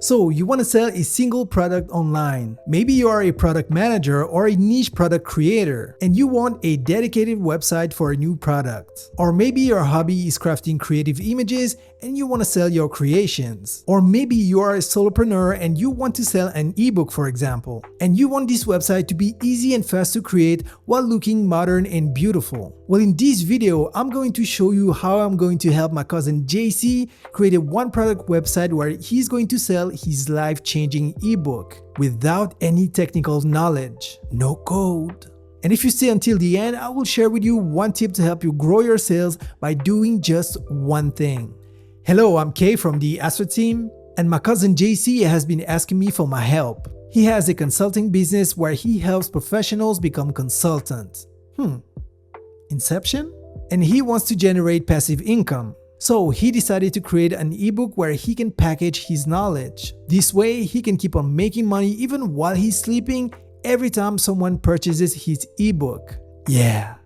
So you want to sell a single product online. Maybe you are a product manager or a niche product creator and you want a dedicated website for a new product. Or maybe your hobby is crafting creative images and you want to sell your creations. Or maybe you are a solopreneur and you want to sell an ebook, for example. And you want this website to be easy and fast to create while looking modern and beautiful. Well, in this video, I'm going to show you how I'm going to help my cousin JC create a one product website where he's going to sell his life-changing ebook without any technical knowledge, no code. And if you stay until the end, I will share with you one tip to help you grow your sales by doing just one thing. Hello, I'm Kay from the Astro team, and my cousin JC has been asking me for my help. He has a consulting business where he helps professionals become consultants. Inception? And he wants to generate passive income. So he decided to create an ebook where he can package his knowledge. This way, he can keep on making money even while he's sleeping every time someone purchases his ebook. Yeah,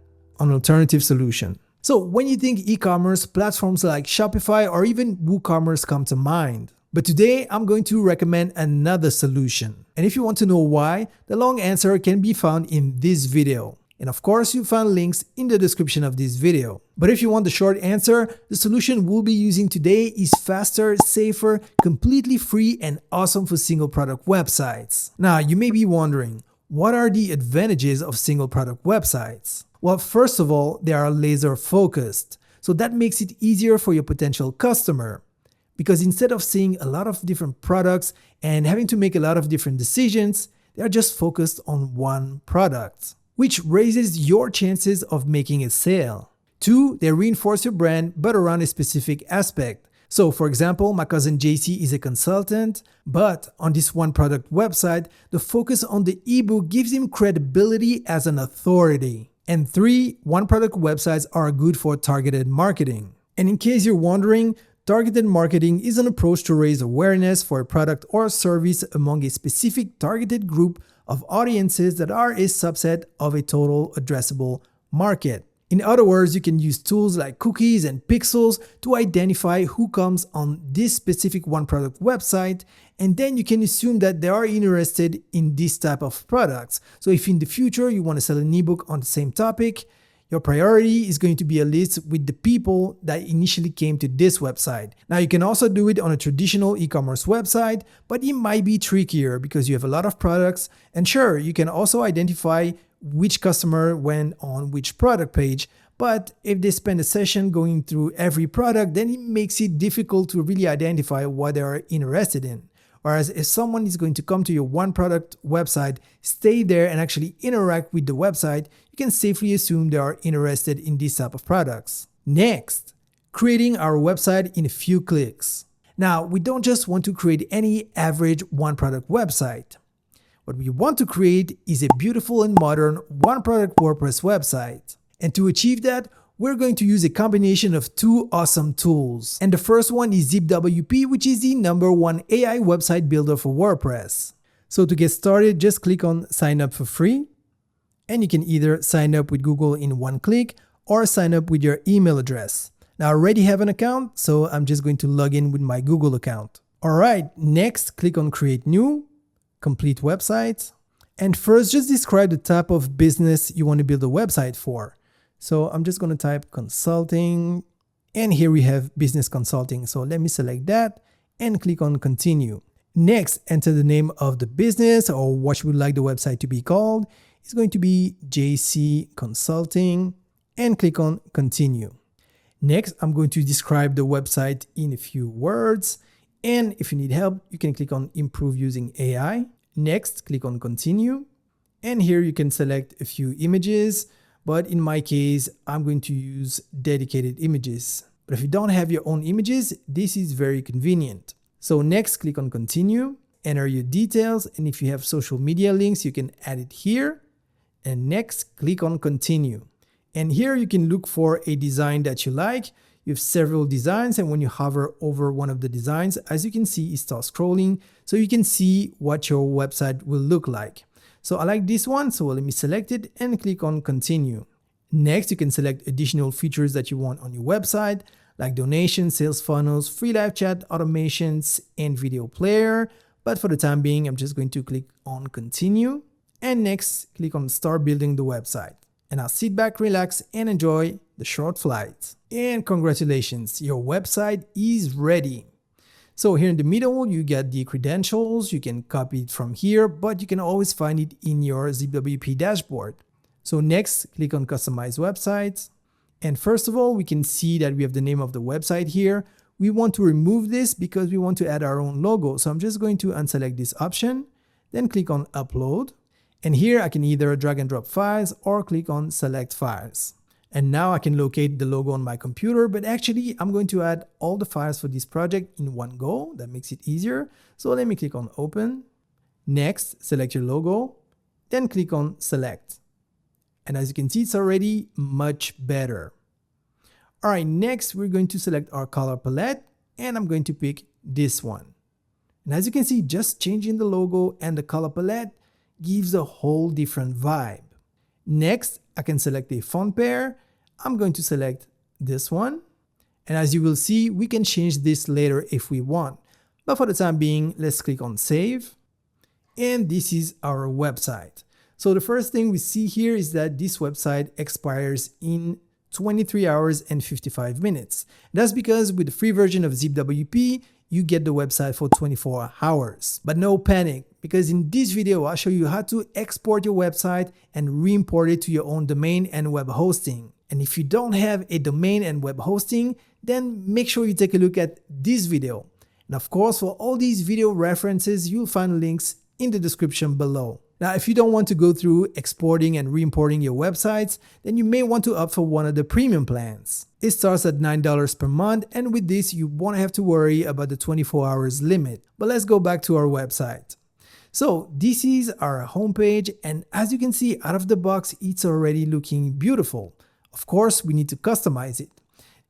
an alternative solution. So when you think e-commerce, platforms like Shopify or even WooCommerce come to mind. But today, I'm going to recommend another solution. And if you want to know why, the long answer can be found in this video. And of course, you'll find links in the description of this video. But if you want the short answer, the solution we'll be using today is faster, safer, completely free, and awesome for single product websites. Now, you may be wondering, what are the advantages of single product websites? Well, first of all, they are laser focused. So that makes it easier for your potential customer. Because instead of seeing a lot of different products and having to make a lot of different decisions, they are just focused on one product, which raises your chances of making a sale. 2, they reinforce your brand, but around a specific aspect. So for example, my cousin JC is a consultant, but on this one product website, the focus on the ebook gives him credibility as an authority. And 3, one product websites are good for targeted marketing. And in case you're wondering, targeted marketing is an approach to raise awareness for a product or service among a specific targeted group of audiences that are a subset of a total addressable market. In other words, you can use tools like cookies and pixels to identify who comes on this specific one product website, and then you can assume that they are interested in this type of products. So if in the future you want to sell an ebook on the same topic, your priority is going to be a list with the people that initially came to this website. Now you can also do it on a traditional e-commerce website, but it might be trickier because you have a lot of products. And sure, you can also identify which customer went on which product page, but if they spend a session going through every product, then it makes it difficult to really identify what they are interested in. Whereas if someone is going to come to your one product website, stay there and actually interact with the website, you can safely assume they are interested in this type of products. Next, creating our website in a few clicks. Now, we don't just want to create any average one product website. What we want to create is a beautiful and modern one product WordPress website. And to achieve that, we're going to use a combination of 2 awesome tools. And the first one is ZipWP, which is the #1 AI website builder for WordPress. So to get started, just click on sign up for free. And you can either sign up with Google in one click or sign up with your email address. Now I already have an account, so I'm just going to log in with my Google account. All right, next click on create new, complete website. And first just describe the type of business you want to build a website for. So I'm just going to type consulting, and here we have business consulting. So let me select that and click on continue. Next, enter the name of the business or what you would like the website to be called. It's going to be JC Consulting and click on continue. Next, I'm going to describe the website in a few words. And if you need help, you can click on improve using AI. Next, click on continue. And here you can select a few images. But in my case, I'm going to use dedicated images. But if you don't have your own images, this is very convenient. So next, click on continue, enter your details. And if you have social media links, you can add it here. And next, click on continue. And here you can look for a design that you like. You have several designs. And when you hover over one of the designs, as you can see, it starts scrolling. So you can see what your website will look like. So I like this one, so let me select it and click on continue. Next, you can select additional features that you want on your website, like donations, sales funnels, free live chat automations, and video player. But for the time being, I'm just going to click on continue. And next, click on start building the website. And now sit back, relax, and enjoy the short flight. And congratulations, your website is ready. So here in the middle, you get the credentials. You can copy it from here, but you can always find it in your ZWP dashboard. So next, click on customize websites. And first of all, we can see that we have the name of the website here. We want to remove this because we want to add our own logo. So I'm just going to unselect this option, then click on upload. And here I can either drag and drop files or click on select files. And now I can locate the logo on my computer, but actually I'm going to add all the files for this project in one go. That makes it easier. So let me click on open. Next, select your logo, then click on select. And as you can see, it's already much better. All right, next we're going to select our color palette and I'm going to pick this one. And as you can see, just changing the logo and the color palette gives a whole different vibe. Next, I can select a font pair. I'm going to select this one. And as you will see, we can change this later if we want. But for the time being, let's click on save. And this is our website. So the first thing we see here is that this website expires in 23 hours and 55 minutes. That's because with the free version of ZipWP, you get the website for 24 hours. But no panic, because in this video, I'll show you how to export your website and re-import it to your own domain and web hosting. And if you don't have a domain and web hosting, then make sure you take a look at this video. And of course, for all these video references, you'll find links in the description below. Now, if you don't want to go through exporting and re-importing your websites, then you may want to opt for one of the premium plans. It starts at $9 per month, and with this, you won't have to worry about the 24 hours limit. But let's go back to our website. So this is our homepage, and as you can see out of the box, it's already looking beautiful. Of course, we need to customize it.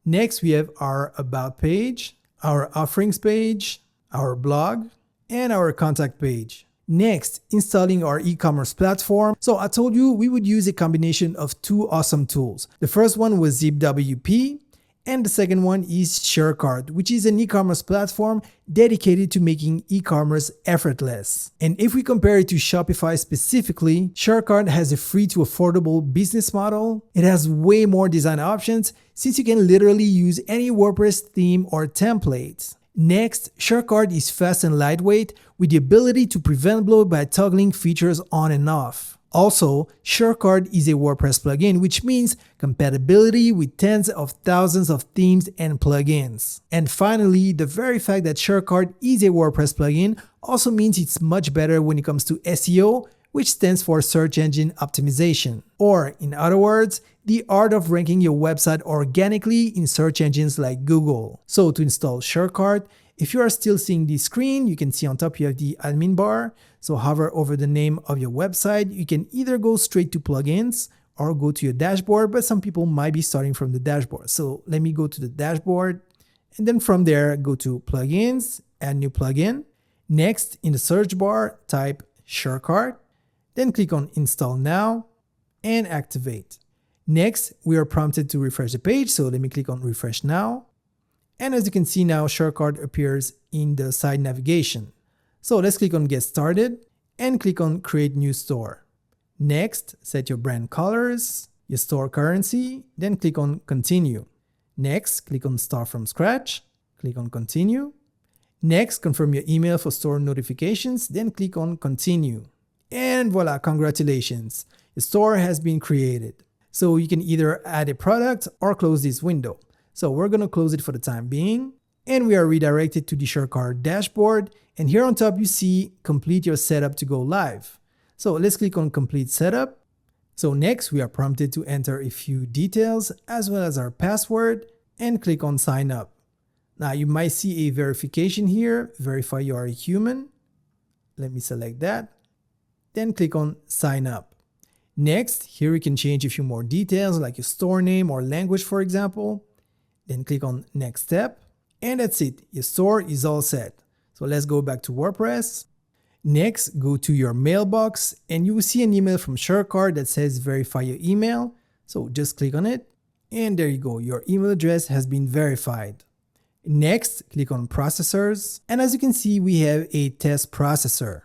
Next, we have our about page, our offerings page, our blog, and our contact page. Next, installing our e-commerce platform. So I told you we would use a combination of two awesome tools. The first one was ZipWP, and the second one is SURECART, which is an e-commerce platform dedicated to making e-commerce effortless. And if we compare it to Shopify specifically, SURECART has a free to affordable business model. It has way more design options since you can literally use any WordPress theme or template. Next, SURECART is fast and lightweight with the ability to prevent bloat by toggling features on and off. Also, SURECART is a WordPress plugin, which means compatibility with tens of thousands of themes and plugins. And finally, the very fact that SURECART is a WordPress plugin also means it's much better when it comes to SEO, which stands for search engine optimization. Or, in other words, the art of ranking your website organically in search engines like Google. So to install SURECART, if you are still seeing the screen, you can see on top you have the admin bar. So hover over the name of your website. You can either go straight to plugins or go to your dashboard, but some people might be starting from the dashboard. So let me go to the dashboard, and then from there, go to plugins, add new plugin. Next, in the search bar, type SURECART, then click on install now and activate. Next, we are prompted to refresh the page. So let me click on refresh now. And as you can see now, SURECART appears in the side navigation. So let's click on get started and click on create new store. Next, set your brand colors, your store currency, then click on continue. Next, click on start from scratch, click on continue. Next, confirm your email for store notifications, then click on continue. And voila, congratulations, your store has been created. So you can either add a product or close this window. So we're going to close it for the time being. And we are redirected to the SURECART dashboard. And here on top, you see complete your setup to go live. So let's click on complete setup. So next, we are prompted to enter a few details as well as our password and click on sign up. Now you might see a verification here, verify you are a human. Let me select that. Then click on sign up. Next, here we can change a few more details like your store name or language, for example. Then click on next step. And that's it. Your store is all set. So let's go back to WordPress. Next, go to your mailbox and you will see an email from SURECART that says verify your email. So just click on it. And there you go, your email address has been verified. Next, click on processors. And as you can see, we have a test processor.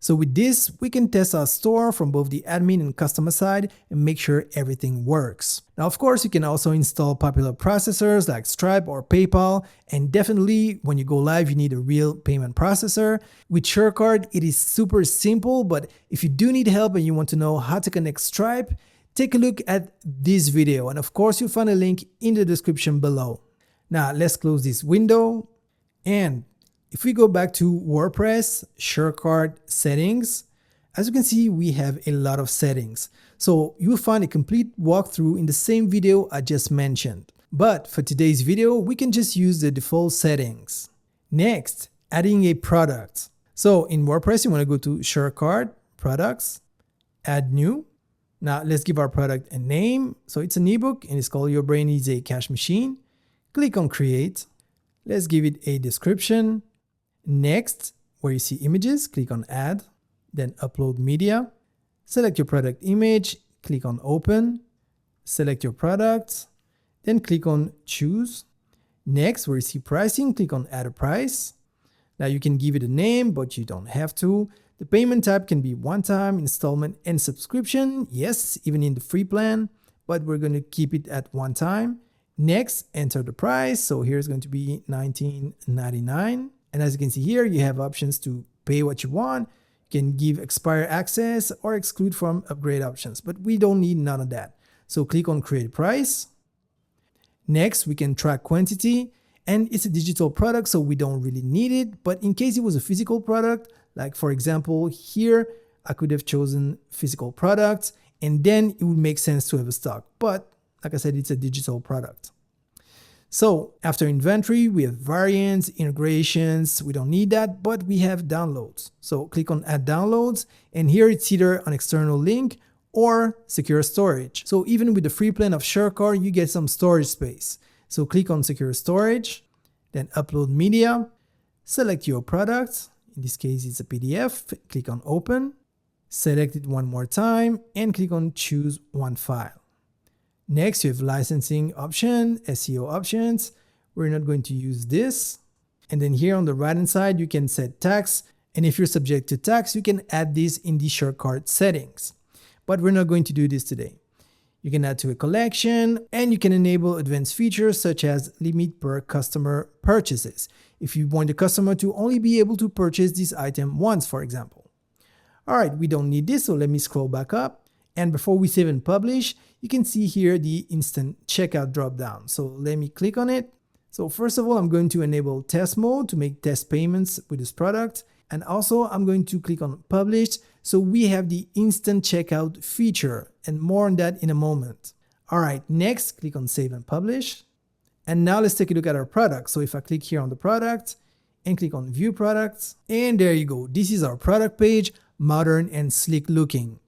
So with this, we can test our store from both the admin and customer side and make sure everything works. Now, of course, you can also install popular processors like Stripe or PayPal. And definitely when you go live, you need a real payment processor. With SURECART, it is super simple, but if you do need help and you want to know how to connect Stripe, take a look at this video. And of course, you'll find a link in the description below. Now, let's close this window. And if we go back to WordPress, SURECART settings, as you can see, we have a lot of settings. So you'll find a complete walkthrough in the same video I just mentioned. But for today's video, we can just use the default settings. Next, adding a product. So in WordPress, you want to go to SURECART, products, add new. Now let's give our product a name. So it's an ebook and it's called Your Brain is a Cash Machine. Click on create. Let's give it a description. Next, where you see images, click on add, then upload media. Select your product image, click on open, select your product, then click on choose. Next, where you see pricing, click on add a price. Now you can give it a name, but you don't have to. The payment type can be one-time, installment, and subscription. Yes, even in the free plan, but we're going to keep it at one time. Next, enter the price. So here's going to be $19.99. And as you can see here, you have options to pay what you want. You can give expire access or exclude from upgrade options, but we don't need none of that. So click on create price. Next, we can track quantity, and it's a digital product, so we don't really need it. But in case it was a physical product, like for example, here, I could have chosen physical products, and then it would make sense to have a stock. But like I said, it's a digital product. So after inventory, we have variants, integrations. We don't need that, but we have downloads. So click on add downloads, and here it's either an external link or secure storage. So even with the free plan of SURECART, you get some storage space. So click on secure storage, then upload media, select your product. In this case, it's a PDF. Click on open, select it one more time, and click on choose one file. Next, you have licensing option, SEO options. We're not going to use this. And then here on the right hand side, you can set tax. And if you're subject to tax, you can add this in the SURECART settings. But we're not going to do this today. You can add to a collection, and you can enable advanced features such as limit per customer purchases, if you want the customer to only be able to purchase this item once, for example. All right, we don't need this, so let me scroll back up. And before we save and publish, you can see here the instant checkout dropdown. So let me click on it. So first of all, I'm going to enable test mode to make test payments with this product. And also I'm going to click on publish. So we have the instant checkout feature, and more on that in a moment. All right, next, click on save and publish. And now let's take a look at our product. So if I click here on the product and click on view products, and there you go. This is our product page, modern and sleek looking.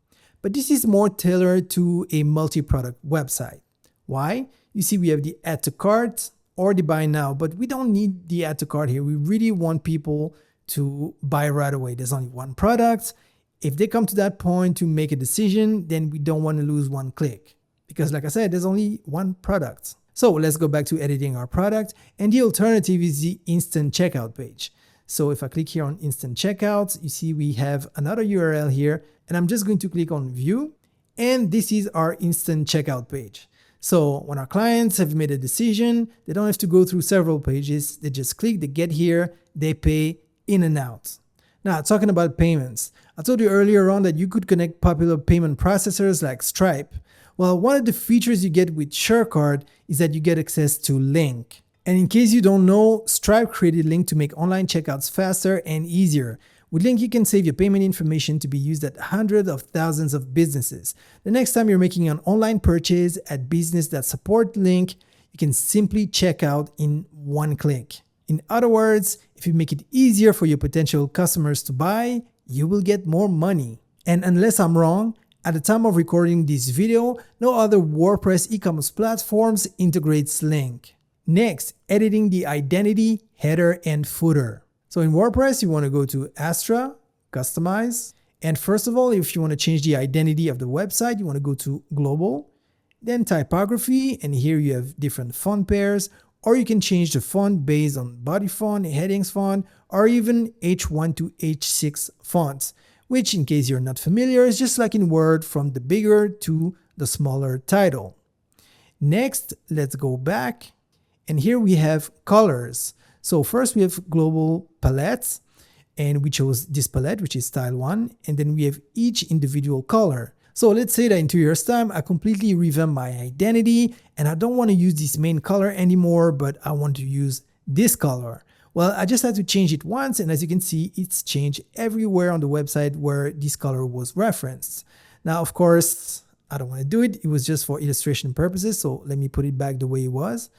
But this is more tailored to a multi-product website. Why? You see, we have the add to cart or the buy now, but we don't need the add to cart here. We really want people to buy right away. There's only one product. If they come to that point to make a decision, then we don't want to lose one click, because like I said, there's only one product. So let's go back to editing our product, and the alternative is the instant checkout page. So if I click here on instant checkout, you see we have another URL here, and I'm just going to click on view, and this is our instant checkout page. So when our clients have made a decision, they don't have to go through several pages. They just click, they get here, they pay, in and out. Now, talking about payments, I told you earlier on that you could connect popular payment processors like Stripe. Well, one of the features you get with SURECART is that you get access to Link. And in case you don't know, Stripe created Link to make online checkouts faster and easier. With Link, you can save your payment information to be used at hundreds of thousands of businesses. The next time you're making an online purchase at business that support Link, you can simply check out in one click. In other words, if you make it easier for your potential customers to buy, you will get more money. And unless I'm wrong, at the time of recording this video, no other WordPress e-commerce platforms integrates Link. Next, editing the identity, header, and footer. So in WordPress, you want to go to Astra, Customize. And first of all, if you want to change the identity of the website, you want to go to Global. Then typography, and here you have different font pairs, or you can change the font based on body font, headings font, or even H1 to H6 fonts, which in case you're not familiar is just like in Word from the bigger to the smaller title. Next, let's go back, and here we have colors. So first we have global palettes, and we chose this palette, which is style 1, and then we have each individual color. So let's say that in 2 years time, I completely revamp my identity and I don't want to use this main color anymore, but I want to use this color. Well, I just had to change it once, and as you can see, it's changed everywhere on the website where this color was referenced. Now, of course, I don't want to do it. It was just for illustration purposes, so let me put it back the way it was.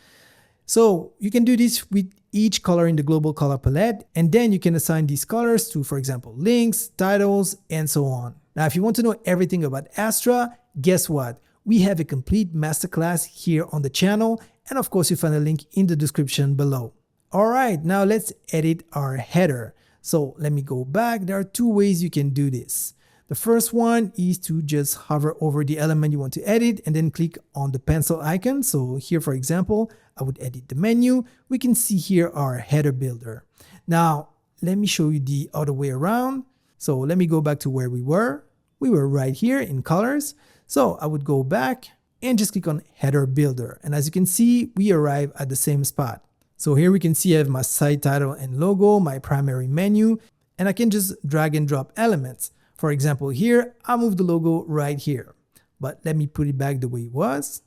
So you can do this with each color in the global color palette, and then you can assign these colors to, for example, links, titles, and so on. Now, if you want to know everything about Astra, guess what? We have a complete masterclass here on the channel, and of course, you find a link in the description below. All right, now let's edit our header. So let me go back. There are 2 ways you can do this. The first one is to just hover over the element you want to edit and then click on the pencil icon. So here, for example, I would edit the menu. We can see here our header builder. Now, let me show you the other way around. So let me go back to where we were. We were right here in colors. So I would go back and just click on header builder. And as you can see, we arrive at the same spot. So here we can see I have my site title and logo, my primary menu, and I can just drag and drop elements. For example, here, I'll move the logo right here, but let me put it back the way it was.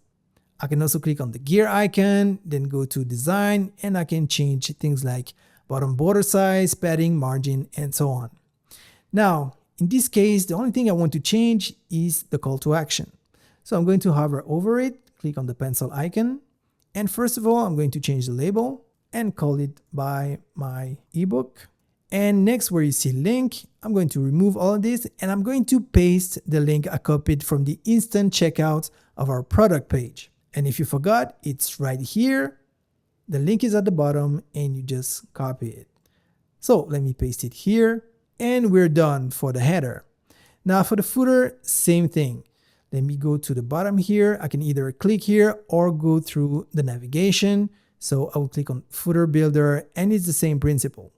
I can also click on the gear icon, then go to design, and I can change things like bottom border size, padding, margin, and so on. Now, in this case, the only thing I want to change is the call to action. So I'm going to hover over it, click on the pencil icon, and first of all, I'm going to change the label and call it by my ebook. And next, where you see link, I'm going to remove all of this and I'm going to paste the link I copied from the instant checkout of our product page. And if you forgot, it's right here. The link is at the bottom and you just copy it. So let me paste it here and we're done for the header. Now for the footer, same thing. Let me go to the bottom here. I can either click here or go through the navigation. So I will click on footer builder and it's the same principle.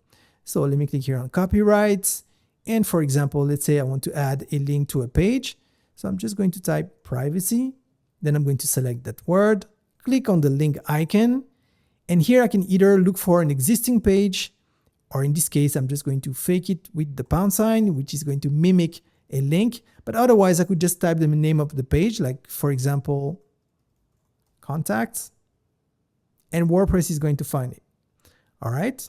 So let me click here on copyrights. And for example, let's say I want to add a link to a page. So I'm just going to type privacy. Then I'm going to select that word, click on the link icon. And here I can either look for an existing page, or in this case, I'm just going to fake it with the pound sign, which is going to mimic a link. But otherwise, I could just type the name of the page, like for example, contacts, and WordPress is going to find it. All right.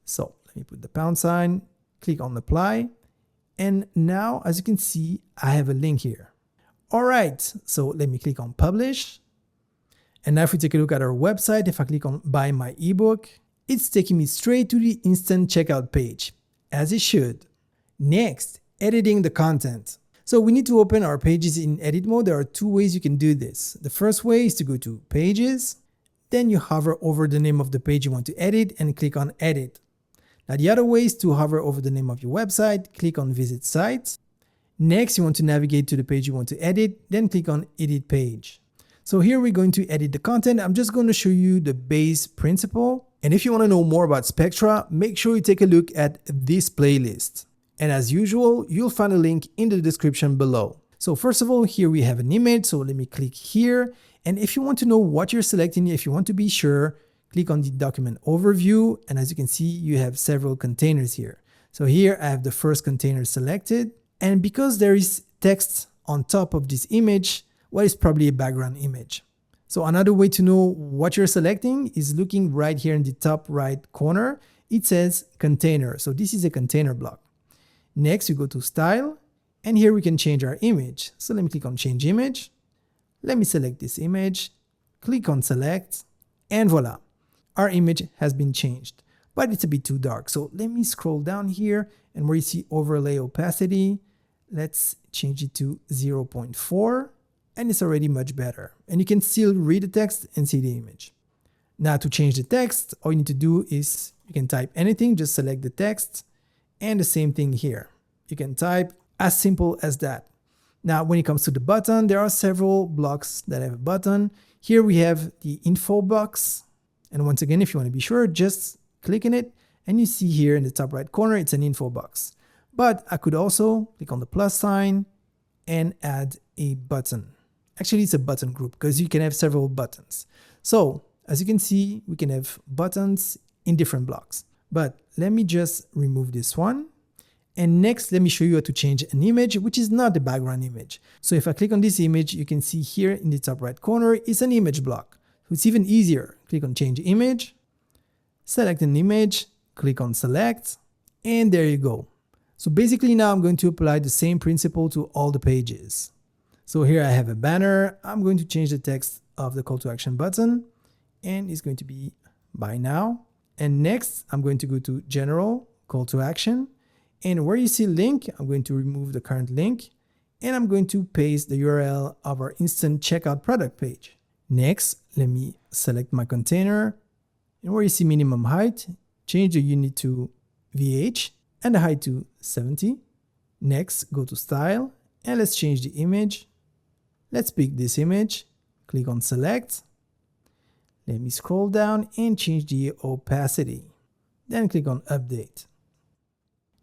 So let me put the pound sign, click on apply. And now, as you can see, I have a link here. All right. So let me click on publish. And now if we take a look at our website, if I click on buy my ebook, it's taking me straight to the instant checkout page, as it should. Next, editing the content. So we need to open our pages in edit mode. There are 2 ways you can do this. The first way is to go to pages, then you hover over the name of the page you want to edit and click on edit. Now the other way is to hover over the name of your website, click on visit site. Next, you want to navigate to the page you want to edit, then click on edit page. So here we're going to edit the content. I'm just going to show you the base principle. And if you want to know more about Spectra, make sure you take a look at this playlist. And as usual, you'll find a link in the description below. So first of all, here we have an image. So let me click here. And if you want to know what you're selecting, if you want to be sure, click on the document overview. And as you can see, you have several containers here. So here I have the first container selected. And because there is text on top of this image, well, it's probably a background image. So another way to know what you're selecting is looking right here in the top right corner. It says container. So this is a container block. Next, you go to style, and here we can change our image. So let me click on change image. Let me select this image, click on select, and voila, our image has been changed, but it's a bit too dark. So let me scroll down here, and where you see overlay opacity, let's change it to 0.4. And it's already much better. And you can still read the text and see the image. Now to change the text, all you need to do is you can type anything, just select the text, and the same thing here. You can type as simple as that. Now, when it comes to the button, there are several blocks that have a button. Here we have the info box. And once again, if you want to be sure, just click on it. And you see here in the top right corner, it's an info box. But I could also click on the plus sign and add a button. Actually, it's a button group because you can have several buttons. So as you can see, we can have buttons in different blocks. But let me just remove this one. And next, let me show you how to change an image, which is not the background image. So if I click on this image, you can see here in the top right corner, it's an image block. So it's even easier. Click on change image, select an image, click on select, and there you go. So basically now I'm going to apply the same principle to all the pages. So here I have a banner. I'm going to change the text of the call to action button, and it's going to be buy now. And next, I'm going to go to general call to action. And where you see link, I'm going to remove the current link, and I'm going to paste the URL of our instant checkout product page. Next, let me select my container, and where you see minimum height, change the unit to VH and the height to 70. Next, go to style, and let's change the image. Let's pick this image, click on select. Let me scroll down and change the opacity. Then click on update.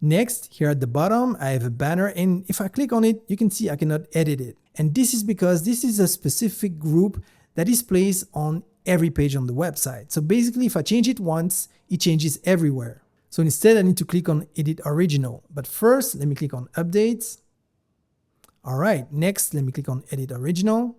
Next, here at the bottom, I have a banner, and if I click on it, you can see I cannot edit it. And this is because this is a specific group that is placed on every page on the website. So basically, if I change it once, it changes everywhere. So instead, I need to click on edit original. But first, let me click on updates. All right, next, let me click on edit original.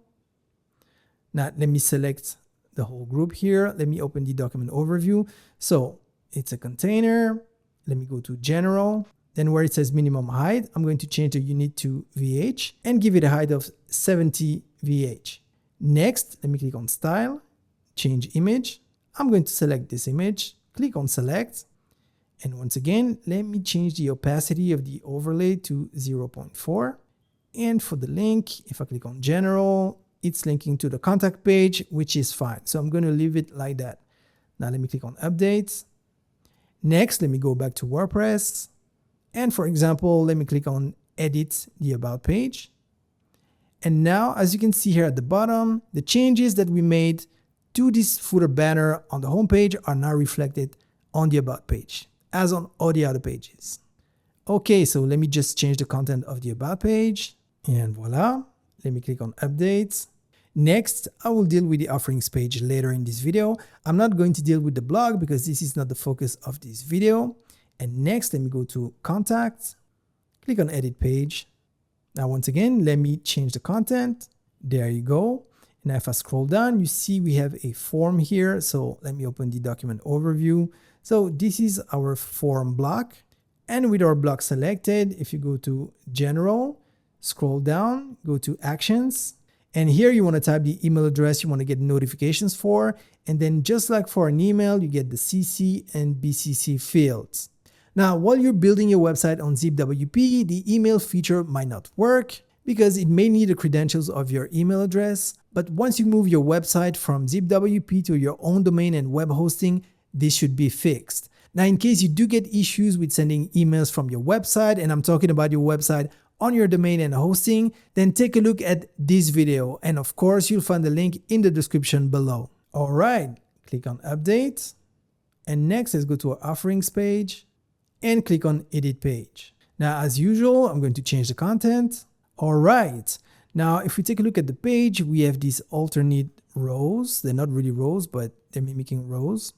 Now, let me select the whole group here. Let me open the document overview. So it's a container. Let me go to general. Then where it says minimum height, I'm going to change the unit to VH and give it a height of 70 VH. Next, let me click on style, change image. I'm going to select this image, click on select. And once again, let me change the opacity of the overlay to 0.4. And for the link, if I click on general, it's linking to the contact page, which is fine. So I'm going to leave it like that. Now let me click on updates. Next, let me go back to WordPress. And for example, let me click on edit the about page. And now, as you can see here at the bottom, the changes that we made to this footer banner on the home page are now reflected on the about page, as on all the other pages. Okay, so let me just change the content of the about page. And voila, let me click on updates. Next, I will deal with the offerings page later in this video. I'm not going to deal with the blog because this is not the focus of this video. And next, let me go to contact, click on edit page. Now, once again, let me change the content. There you go. And if I scroll down, you see we have a form here. So let me open the document overview. So this is our form block. And with our block selected, if you go to general, scroll down, go to actions. And here you want to type the email address you want to get notifications for. And then just like for an email, you get the CC and BCC fields. Now, while you're building your website on ZipWP, the email feature might not work because it may need the credentials of your email address. But once you move your website from ZipWP to your own domain and web hosting, this should be fixed. Now, in case you do get issues with sending emails from your website, and I'm talking about your website on your domain and hosting, then take a look at this video. And of course, you'll find the link in the description below. All right, click on update. And next, let's go to our offerings page and click on edit page. Now, as usual, I'm going to change the content. All right. Now, if we take a look at the page, we have these alternate rows. They're not really rows, but they're mimicking rows.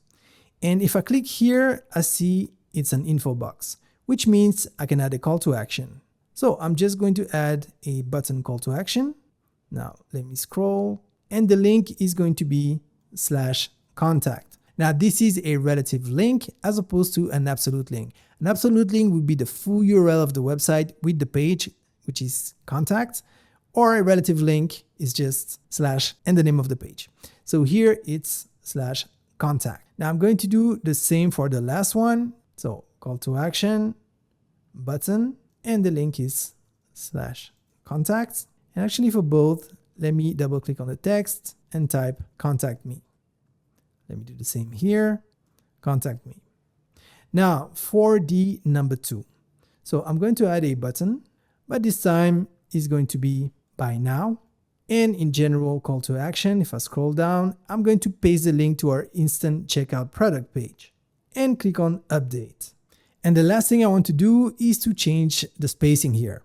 And if I click here, I see it's an info box, which means I can add a call to action. So I'm just going to add a button call to action. Now let me scroll, and the link is going to be /contact. Now this is a relative link as opposed to an absolute link. An absolute link would be the full URL of the website with the page, which is contact, or a relative link is just / and the name of the page. So here it's /contact. Now I'm going to do the same for the last one. So call to action, button, and the link is /contact. And actually for both, let me double click on the text and type contact me. Let me do the same here, contact me. Now for the number 2. So I'm going to add a button, but this time is going to be buy now. And in general call to action, if I scroll down, I'm going to paste the link to our instant checkout product page and click on update. And the last thing I want to do is to change the spacing here.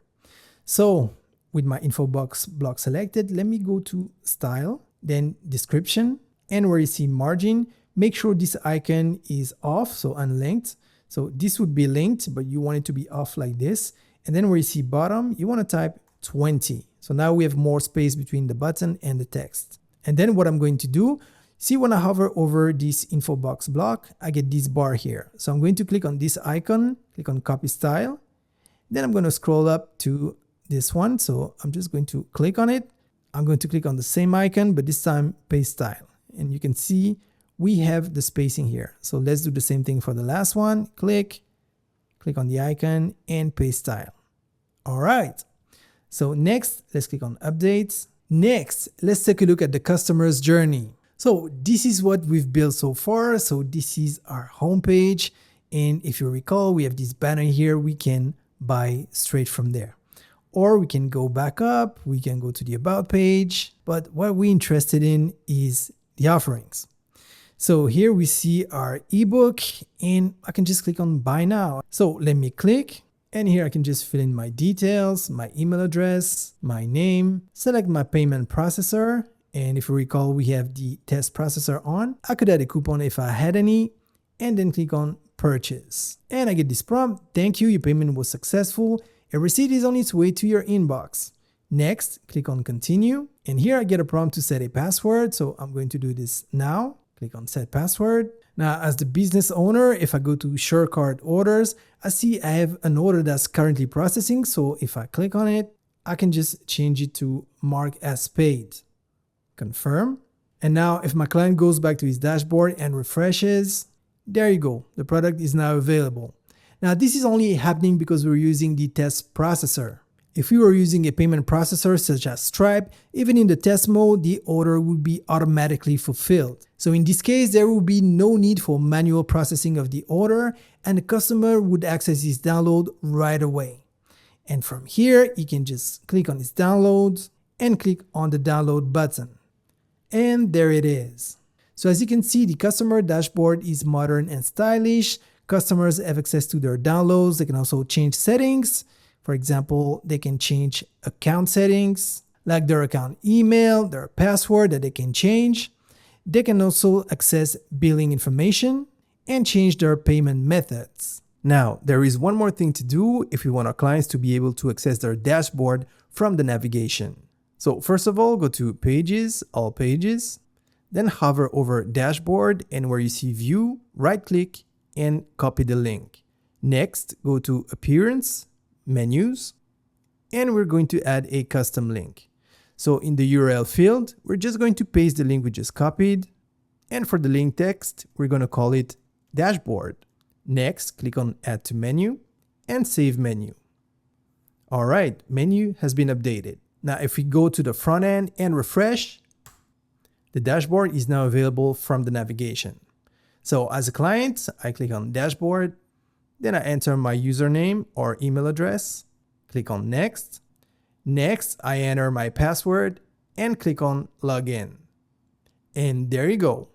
So with my info box block selected, let me go to style, then description, and where you see margin, make sure this icon is off, so unlinked. So this would be linked, but you want it to be off like this. And then where you see bottom, you want to type 20. So now we have more space between the button and the text. And then what I'm going to do, see when I hover over this info box block, I get this bar here. So I'm going to click on this icon, click on copy style. Then I'm going to scroll up to this one. So I'm just going to click on it. I'm going to click on the same icon, but this time paste style. And you can see we have the spacing here. So let's do the same thing for the last one. Click on the icon and paste style. All right. So next, let's click on updates. Next, let's take a look at the customer's journey. So this is what we've built so far. So this is our homepage. And if you recall, we have this banner here. We can buy straight from there. Or we can go back up. We can go to the about page. But what we're interested in is the offerings. So here we see our ebook and I can just click on buy now. So let me click. And here I can just fill in my details, my email address, my name, select my payment processor. And if you recall, we have the test processor on. I could add a coupon if I had any, and then click on purchase. And I get this prompt. Thank you, your payment was successful. A receipt is on its way to your inbox. Next, click on continue. And here I get a prompt to set a password. So I'm going to do this now. Click on set password. Now, as the business owner, if I go to SURECART orders, I see I have an order that's currently processing. So if I click on it, I can just change it to mark as paid. Confirm. And now if my client goes back to his dashboard and refreshes, there you go. The product is now available. Now, this is only happening because we're using the test processor. If we were using a payment processor such as Stripe, even in the test mode, the order would be automatically fulfilled. So in this case, there will be no need for manual processing of the order and the customer would access his download right away. And from here, he can just click on his downloads and click on the download button. And there it is. So as you can see, the customer dashboard is modern and stylish. Customers have access to their downloads. They can also change settings. For example, they can change account settings, like their account email, their password that they can change. They can also access billing information and change their payment methods. Now, there is one more thing to do if we want our clients to be able to access their dashboard from the navigation. So first of all, go to Pages, All Pages, then hover over Dashboard and where you see View, right-click and copy the link. Next, go to Appearance, Menus, and we're going to add a custom link. So in the URL field, we're just going to paste the link we just copied. And for the link text, we're going to call it Dashboard. Next, click on Add to Menu and Save Menu. All right, menu has been updated. Now, if we go to the front end and refresh, the dashboard is now available from the navigation. So as a client, I click on Dashboard, then I enter my username or email address, click on Next. Next, I enter my password and click on Login. And there you go.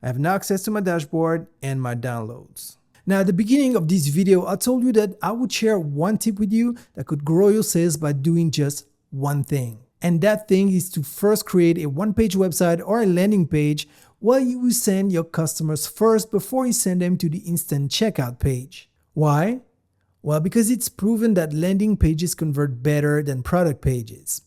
I have now access to my dashboard and my downloads. Now, at the beginning of this video, I told you that I would share one tip with you that could grow your sales by doing just one thing. And that thing is to first create a one-page website or a landing page while you will send your customers first before you send them to the instant checkout page. Why? Well, because it's proven that landing pages convert better than product pages.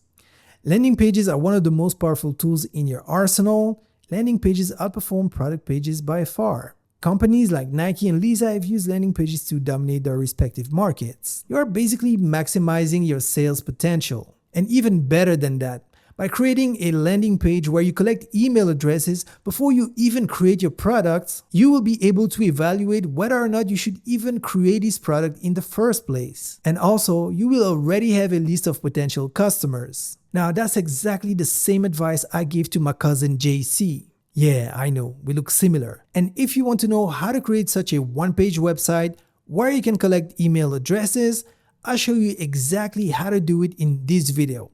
Landing pages are one of the most powerful tools in your arsenal. Landing pages outperform product pages by far. Companies like Nike and Lisa have used landing pages to dominate their respective markets. You are basically maximizing your sales potential. And even better than that, by creating a landing page where you collect email addresses before you even create your products, you will be able to evaluate whether or not you should even create this product in the first place. And also, you will already have a list of potential customers. Now, that's exactly the same advice I gave to my cousin JC. Yeah, I know, we look similar. And if you want to know how to create such a one-page website where you can collect email addresses, I'll show you exactly how to do it in this video.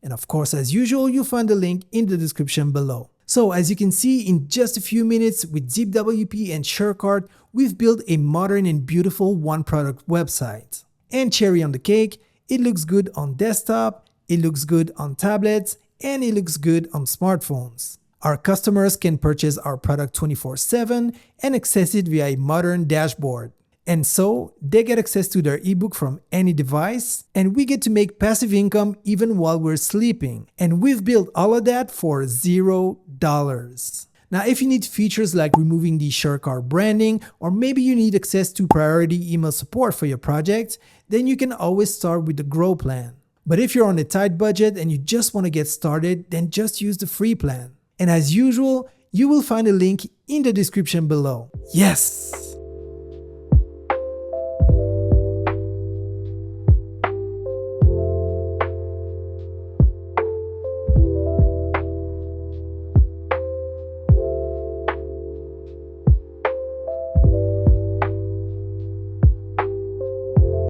And of course, as usual, you'll find the link in the description below. So as you can see, in just a few minutes with ZipWP and SURECART, we've built a modern and beautiful one-product website. And cherry on the cake, it looks good on desktop, it looks good on tablets, and it looks good on smartphones. Our customers can purchase our product 24/7 and access it via a modern dashboard. And so they get access to their ebook from any device, and we get to make passive income even while we're sleeping. And we've built all of that for $0. Now, if you need features like removing the SURECART branding, or maybe you need access to priority email support for your project, then you can always start with the Grow plan. But if you're on a tight budget and you just want to get started, then just use the free plan. And as usual, you will find a link in the description below. Yes!